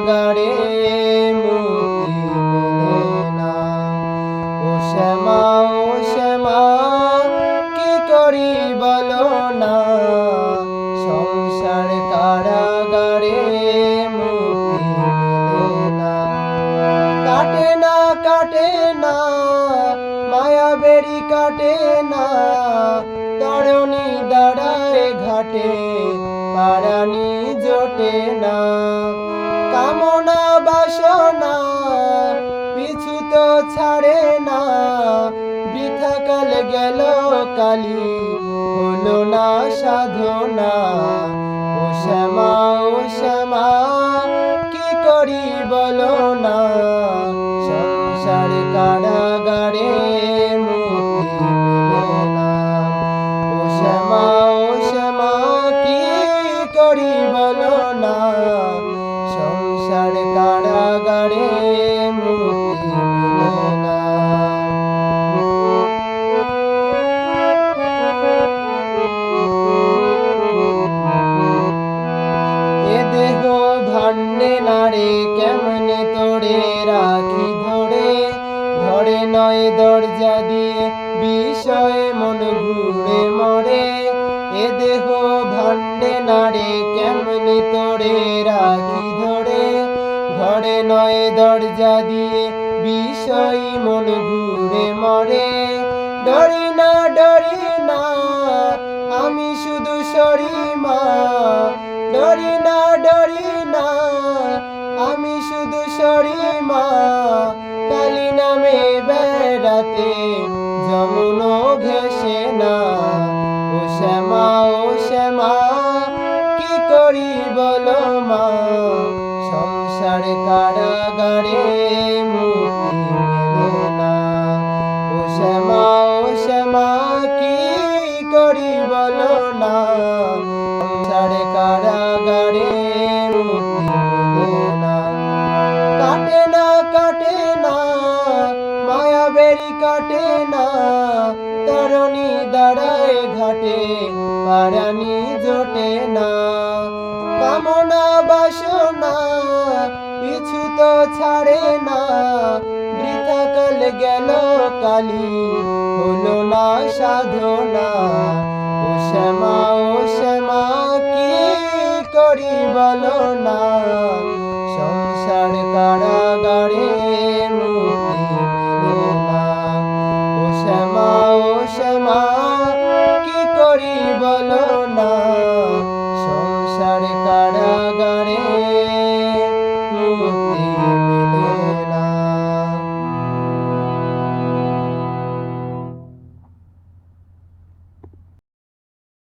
কারাগারে মুক্তি মেলে না। ও শ্যামা ও শ্যামা কি করি বলো না, সংসার কারাগারে মুক্তি মেলে না। কাটে না কাটে না মায়া বেড়ি কাটে না, তরণী দাঁড়ায় ঘাটে পারানি জোটে না। কামনা বাসনা পিছু তো ছাড়ে না, বৃথা কাল গেল কালি হলো না সাধনা। ও শ্যামা ও শ্যামা কি করি বলো না, সংসার কারাগারে মুক্তি মেলে না। ও শ্যামা ও শ্যামা কি করি বলো না, সংসার কারাগারে মুক্তি মেলে না। এ দেহ ভান্ডে নারে কেমনে তোরে রাখি ধরে, ঘরে নয় দরজা দিয়ে বিষয়ে মন ঘুরে মরে। এ দেহ ভান্ডে নারে কেমনে তোরে রাখি ধরে, ঘরে নয় দরজা দিয়ে বিষয় মন ঘুরে মরে। ডরি না আমি শুধু সরি মা, ডরি না আমি শুধু সরি মা। কালী নামে বেড়াতে যমুন ঘেষে না। ও শ্যামা কি করি বলো মা, সংসার কারাগারে মুক্তি মেলে না। ও শ্যামা কি করি বলো না, সংসার কারাগারে মুক্তি মেলে না। কাটে না মায়া বেড়ি কাটে না, তরণী দাঁড়ায় ঘাটে পারানি জোটে না। কামনা বাসনা পিছু তো ছাড়ে না, বৃথা কাল গেল কালি হলো না সাধনা। ও শ্যামা কি করি বলো না, সংসার কারাগারে মুক্তি মেলে না। ও শ্যামা কি করি বলো না, সংসার